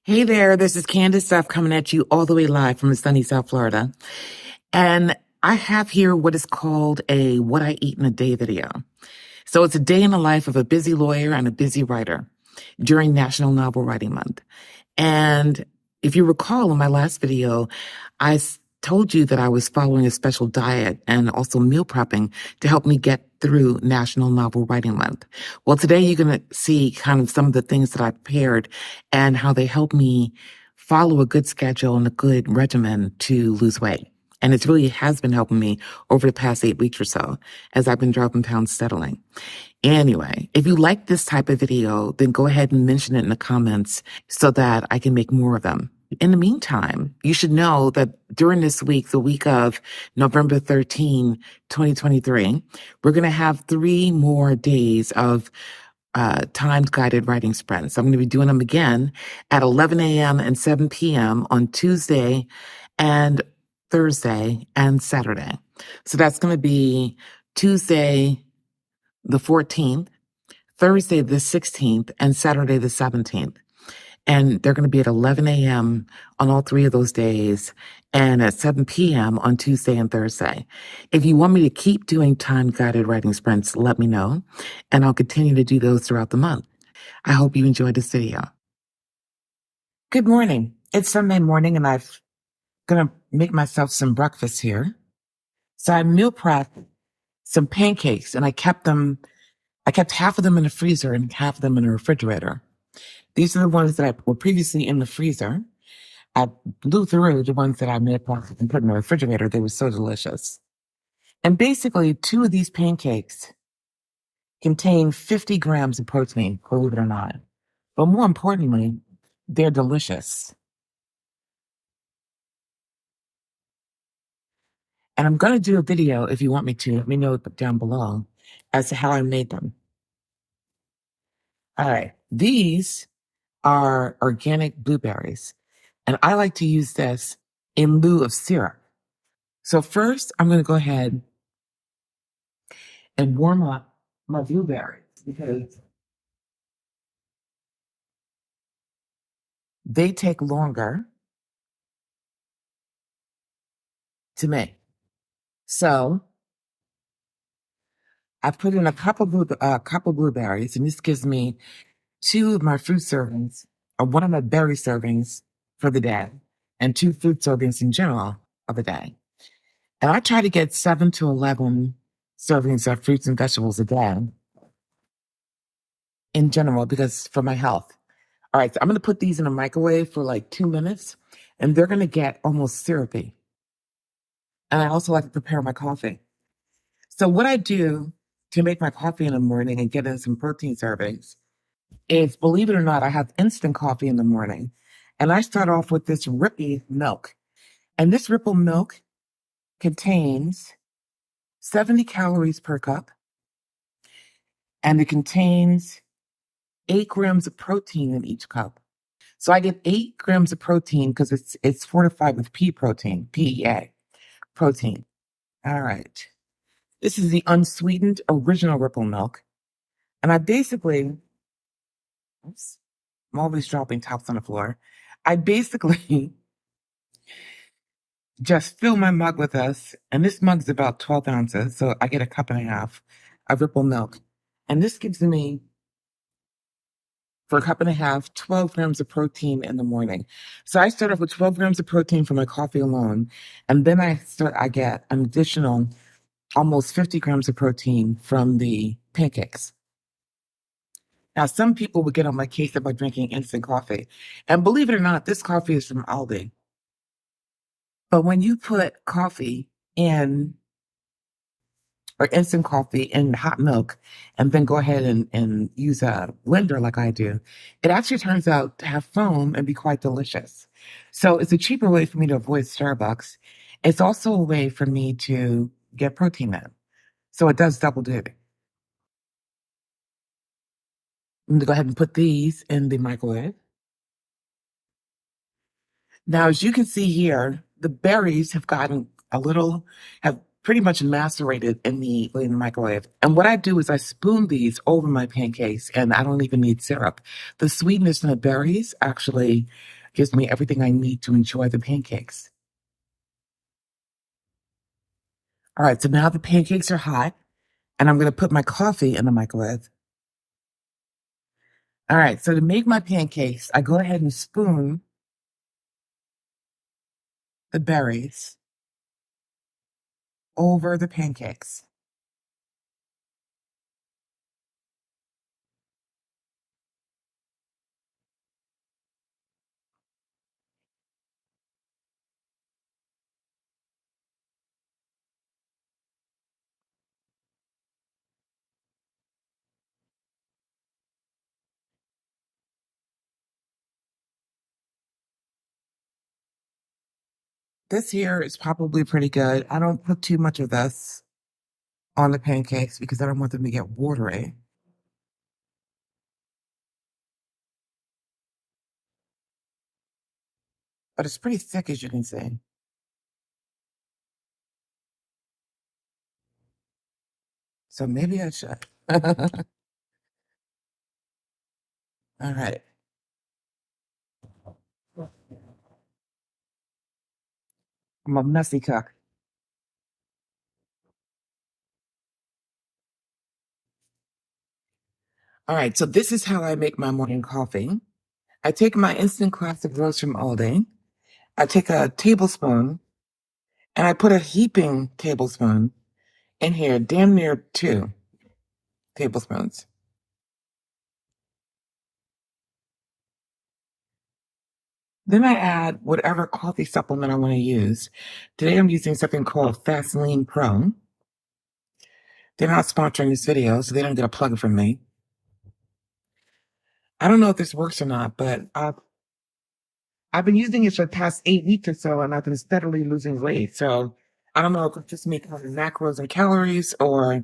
Hey there, this is Candace coming at you all the way live from sunny South Florida. And I have here what is called a What I Eat in a Day video. So it's a day in the life of a busy lawyer and a busy writer during National Novel Writing Month. And if you recall in my last video, told you that I was following a special diet and also meal prepping to help me get through National Novel Writing Month. Well, today you're going to see kind of some of the things that I prepared and how they help me follow a good schedule and a good regimen to lose weight. And it really has been helping me over the past 8 weeks or so as I've been dropping pounds steadily. Anyway, if you like this type of video, then go ahead and mention it in the comments so that I can make more of them. In the meantime, you should know that during this week, the week of November 13, 2023, we're going to have 3 more days of timed guided writing sprints. I'm going to be doing them again at 11 a.m. and 7 p.m. on Tuesday and Thursday and Saturday. So that's going to be Tuesday, the 14th, Thursday, the 16th, and Saturday, the 17th. And they're going to be at 11 a.m. on all 3 of those days and at 7 p.m. on Tuesday and Thursday. If you want me to keep doing time-guided writing sprints, let me know, and I'll continue to do those throughout the month. I hope you enjoyed this video. Good morning. It's Sunday morning, and I'm going to make myself some breakfast here. So I meal prepped some pancakes, and I kept half of them in the freezer and half of them in the refrigerator. These are the ones that were previously in the freezer. I blew through the ones that I made and put in the refrigerator. They were so delicious. And basically, 2 of these pancakes contain 50 grams of protein, believe it or not. But more importantly, they're delicious. And I'm going to do a video, if you want me to, let me know down below, as to how I made them. All right. These are organic blueberries. And I like to use this in lieu of syrup. So first, I'm going to go ahead and warm up my blueberries because they take longer to make. So I put in a cup of blueberries, and this gives me 2 of my fruit servings, or 1 of my berry servings for the day, and 2 fruit servings in general of the day. And I try to get 7 to 11 servings of fruits and vegetables a day in general because for my health. All right, so I'm going to put these in a microwave for like 2 minutes, and they're going to get almost syrupy. And I also like to prepare my coffee. So what I do to make my coffee in the morning and get in some protein servings is, believe it or not, I have instant coffee in the morning. And I start off with this Ripple milk. And this Ripple milk contains 70 calories per cup. And it contains 8 grams of protein in each cup. So I get 8 grams of protein because it's fortified with pea protein, PEA protein. All right. This is the unsweetened original Ripple milk. And I basically, oops, I'm always dropping tops on the floor. I basically just fill my mug with this. And this mug's about 12 ounces. So I get a cup and a half of Ripple milk. And this gives me, for a cup and a half, 12 grams of protein in the morning. So I start off with 12 grams of protein for my coffee alone. And then I get an additional almost 50 grams of protein from the pancakes. Now, some people would get on my case about drinking instant coffee. And believe it or not, this coffee is from Aldi. But when you put coffee in, or instant coffee in hot milk, and then go ahead and use a blender like I do, it actually turns out to have foam and be quite delicious. So it's a cheaper way for me to avoid Starbucks. It's also a way for me to get protein in. So it does double duty. I'm going to go ahead and put these in the microwave. Now, as you can see here, the berries have pretty much macerated in the microwave. And what I do is I spoon these over my pancakes, and I don't even need syrup. The sweetness in the berries actually Gives me everything I need to enjoy the pancakes. All right, so now the pancakes are hot, and I'm going to put my coffee in the microwave. All right, so to make my pancakes, I go ahead and spoon the berries over the pancakes. This here is probably pretty good. I don't put too much of this on the pancakes because I don't want them to get watery. But it's pretty thick, as you can see. So maybe I should. All right. I'm a messy cook. All right, so this is how I make my morning coffee. I take my instant classic roast from Aldi. I take a tablespoon and I put a heaping tablespoon in here, damn near 2 tablespoons. Then I add whatever coffee supplement I want to use. Today I'm using something called Vaseline Pro. They're not sponsoring this video, so they don't get a plug from me. I don't know if this works or not, but I've been using it for the past 8 weeks or so, and I've been steadily losing weight. So I don't know if it's just me counting macros and calories, or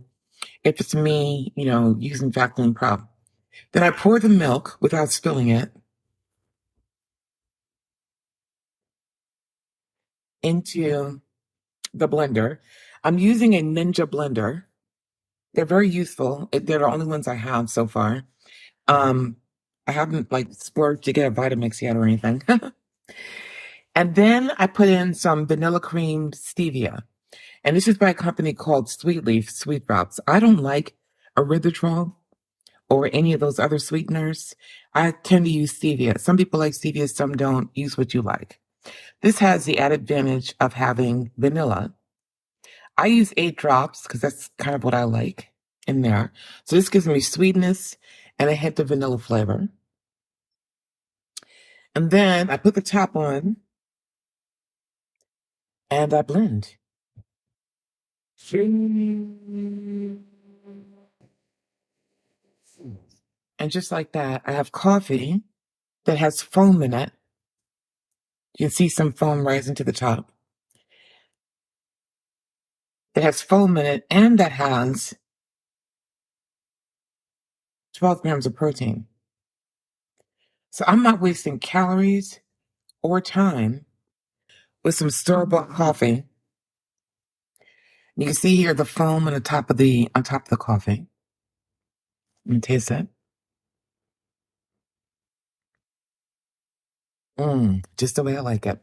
if it's me, using Vaseline Pro. Then I pour the milk without spilling it into the blender. I'm using a Ninja blender. They're very useful. They're the only ones I have so far. Um, I haven't splurged to get a Vitamix yet or anything. And then I put in some vanilla cream stevia. And this is by a company called Sweet Leaf Sweet Drops. I don't like erythritol or any of those other sweeteners. I tend to use stevia. Some people like stevia, some don't. Use what you like. This has the added advantage of having vanilla. I use 8 drops because that's kind of what I like in there. So this gives me sweetness and a hint of vanilla flavor. And then I put the top on and I blend. And just like that, I have coffee that has foam in it. You can see some foam rising to the top. It has foam in it, and that has 12 grams of protein. So I'm not wasting calories or time with some store-bought coffee. You can see here the foam on top of the coffee. Let me taste it. Just the way I like it.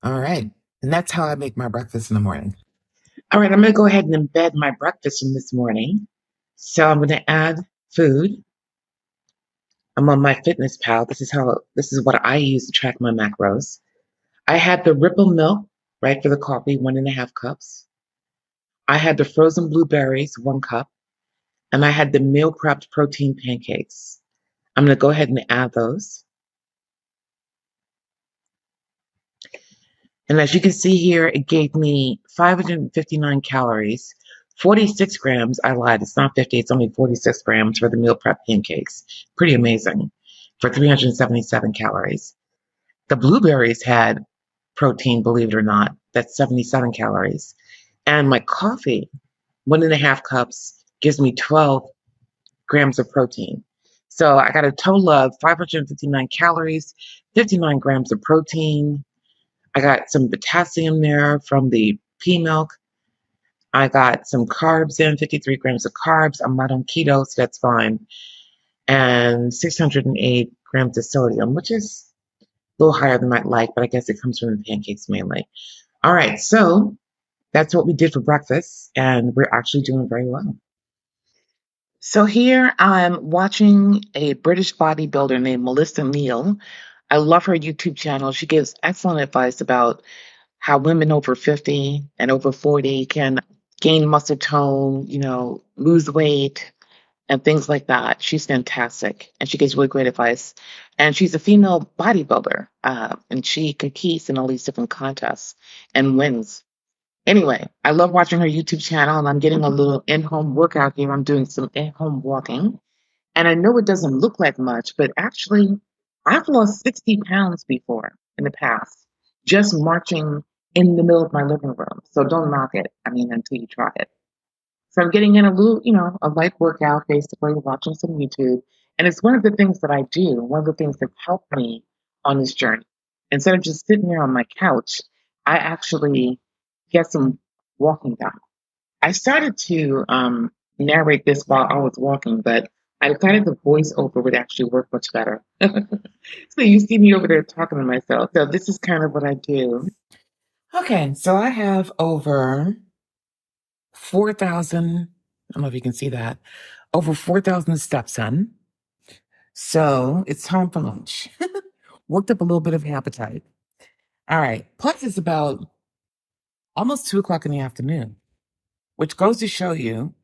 All right. And that's how I make my breakfast in the morning. All right, I'm going to go ahead and embed my breakfast from this morning. So I'm going to add food. I'm on my Fitness Pal. This is what I use to track my macros. I had the Ripple milk, right, for the coffee, 1.5 cups. I had the frozen blueberries, 1 cup. And I had the meal prepped protein pancakes. I'm going to go ahead and add those. And as you can see here, it gave me 559 calories, 46 grams. I lied. It's not 50. It's only 46 grams for the meal prep pancakes. Pretty amazing for 377 calories. The blueberries had protein, believe it or not. That's 77 calories. And my coffee, 1.5 cups, gives me 12 grams of protein. So I got a total of 559 calories, 59 grams of protein. I got some potassium there from the pea milk. I got some carbs in, 53 grams of carbs. I'm not on keto, so that's fine. And 608 grams of sodium, which is little higher than I'd like, but I guess it comes from the pancakes mainly. All right, so that's what we did for breakfast, and we're actually doing very well. So here I'm watching a British bodybuilder named Melissa Neal. I love her YouTube channel. She gives excellent advice about how women over 50 and over 40 can gain muscle tone, lose weight and things like that. She's fantastic and she gives really great advice. And she's a female bodybuilder and she competes in all these different contests and wins. Anyway, I love watching her YouTube channel and I'm getting a little in-home workout here. I'm doing some in-home walking. And I know it doesn't look like much, but actually, I've lost 60 pounds before in the past, just marching in the middle of my living room. So don't knock it. I mean, until you try it. So I'm getting in a little, a light workout, basically watching some YouTube. And it's one of the things that I do, one of the things that helped me on this journey. Instead of just sitting there on my couch, I actually get some walking done. I started to narrate this while I was walking, but I decided the voiceover would actually work much better. So you see me over there talking to myself. So this is kind of what I do. Okay, so I have over 4,000, I don't know if you can see that, over 4,000 steps in. So it's time for lunch. Worked up a little bit of appetite. All right, plus it's about almost 2 o'clock in the afternoon, which goes to show you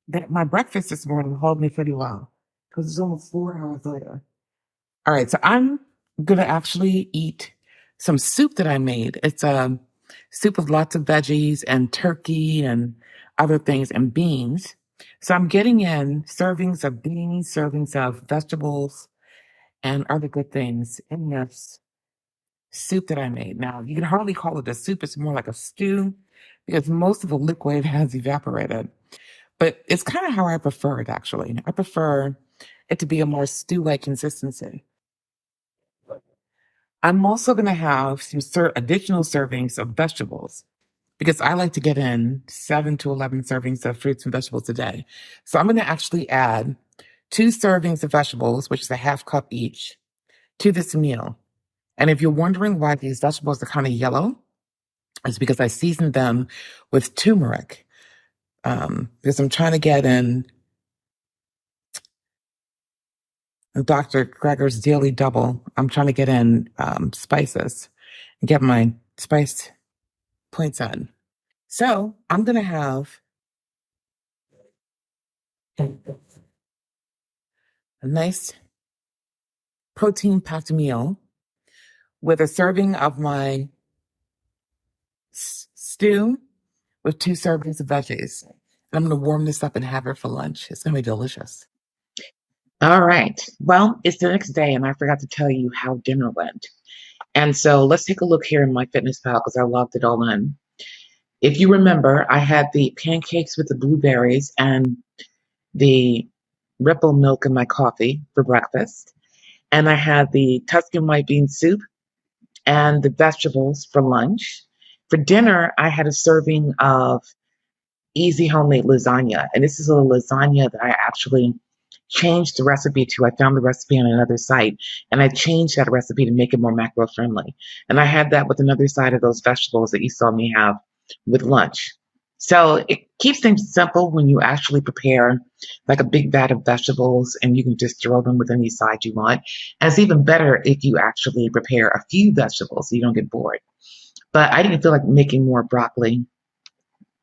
that my breakfast this morning held me pretty well because it's almost 4 hours later. All right, so I'm going to actually eat some soup that I made. It's a soup with lots of veggies and turkey and other things and beans. So I'm getting in servings of beans, servings of vegetables, and other good things in this soup that I made. Now, you can hardly call it a soup. It's more like a stew because most of the liquid has evaporated. But it's kind of how I prefer it, actually. I prefer it to be a more stew-like consistency. I'm also going to have some additional servings of vegetables because I like to get in 7 to 11 servings of fruits and vegetables a day. So I'm going to actually add 2 servings of vegetables, which is a half cup each, to this meal. And if you're wondering why these vegetables are kind of yellow, it's because I seasoned them with turmeric. Because I'm trying to get in Dr. Greger's Daily Double. I'm trying to get in spices and get my spice points on. So I'm going to have a nice protein-packed meal with a serving of my stew with 2 servings of veggies. And I'm going to warm this up and have it for lunch. It's going to be delicious. All right. Well, it's the next day, and I forgot to tell you how dinner went. And so let's take a look here in my fitness pal because I logged it all in. If you remember, I had the pancakes with the blueberries and the Ripple milk in my coffee for breakfast. And I had the Tuscan white bean soup and the vegetables for lunch. For dinner, I had a serving of easy homemade lasagna. And this is a lasagna that I actually changed the recipe to. I found the recipe on another site and I changed that recipe to make it more macro friendly. And I had that with another side of those vegetables that you saw me have with lunch. So it keeps things simple when you actually prepare like a big vat of vegetables and you can just throw them with any side you want. And it's even better if you actually prepare a few vegetables so you don't get bored. But I didn't feel like making more broccoli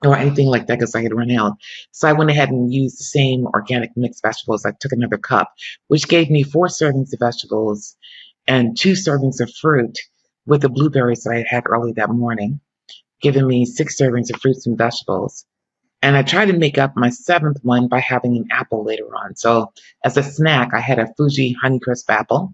or anything like that because I had run out. So I went ahead and used the same organic mixed vegetables. I took another cup, which gave me 4 servings of vegetables and 2 servings of fruit with the blueberries that I had early that morning, giving me 6 servings of fruits and vegetables. And I tried to make up my 7th one by having an apple later on. So as a snack, I had a Fuji Honeycrisp apple.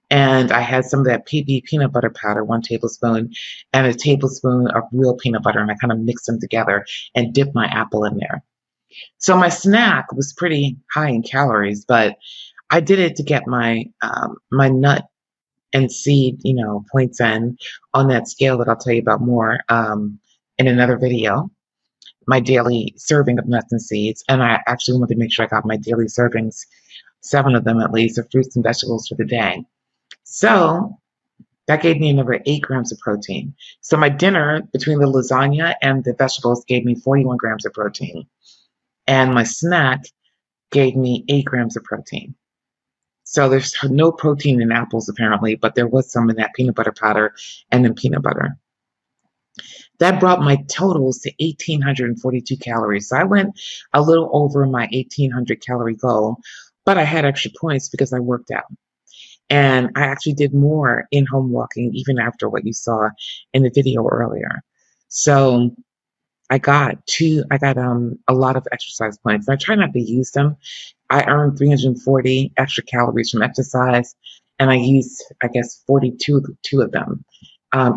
And I had some of that PB peanut butter powder, 1 tablespoon, and a tablespoon of real peanut butter. And I kind of mixed them together and dipped my apple in there. So my snack was pretty high in calories, but I did it to get my my nut and seed, points in on that scale that I'll tell you about more in another video. My daily serving of nuts and seeds. And I actually wanted to make sure I got my daily servings, 7 of them at least, of fruits and vegetables for the day. So That gave me another 8 grams of protein. So my dinner, between the lasagna and the vegetables, gave me 41 grams of protein. And my snack gave me 8 grams of protein. So there's no protein in apples apparently, but there was some in that peanut butter powder and in peanut butter. That brought my totals to 1,842 calories. So I went a little over my 1,800 calorie goal, but I had extra points because I worked out. And I actually did more in-home walking even after what you saw in the video earlier. So I got a lot of exercise points. I try not to use them. I earned 340 extra calories from exercise, and I used, I guess, 42 of them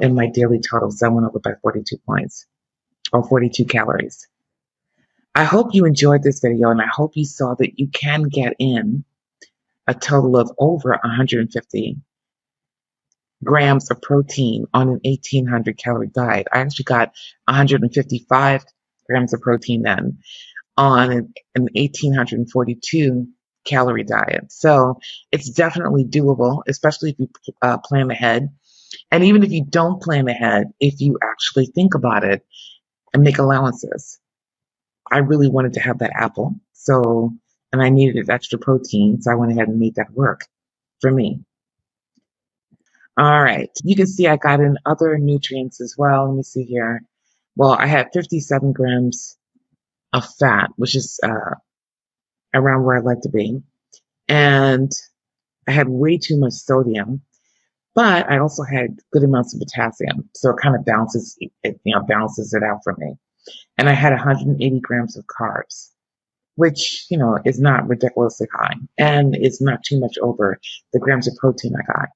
in my daily total. So I went over by 42 points or 42 calories. I hope you enjoyed this video, and I hope you saw that you can get in a total of over 150 grams of protein on an 1,800 calorie diet. I actually got 155 grams of protein then on an 1,842 calorie diet. So it's definitely doable, especially if you plan ahead. And even if you don't plan ahead, if you actually think about it and make allowances. I really wanted to have that apple. And I needed extra protein. So I went ahead and made that work for me. All right. You can see I got in other nutrients as well. Let me see here. Well, I had 57 grams of fat, which is around where I'd like to be. And I had way too much sodium, but I also had good amounts of potassium. So it kind of balances it out for me. And I had 180 grams of carbs, which, is not ridiculously high and is not too much over the grams of protein I got.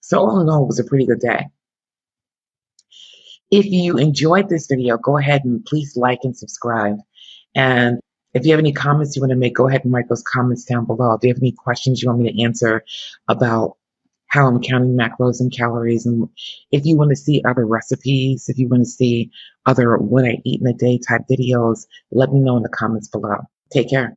So all in all, it was a pretty good day. If you enjoyed this video, go ahead and please like and subscribe. And if you have any comments you want to make, go ahead and write those comments down below. If you have any questions you want me to answer about how I'm counting macros and calories, and if you want to see other recipes, if you want to see other what I eat in a day type videos, let me know in the comments below. Take care.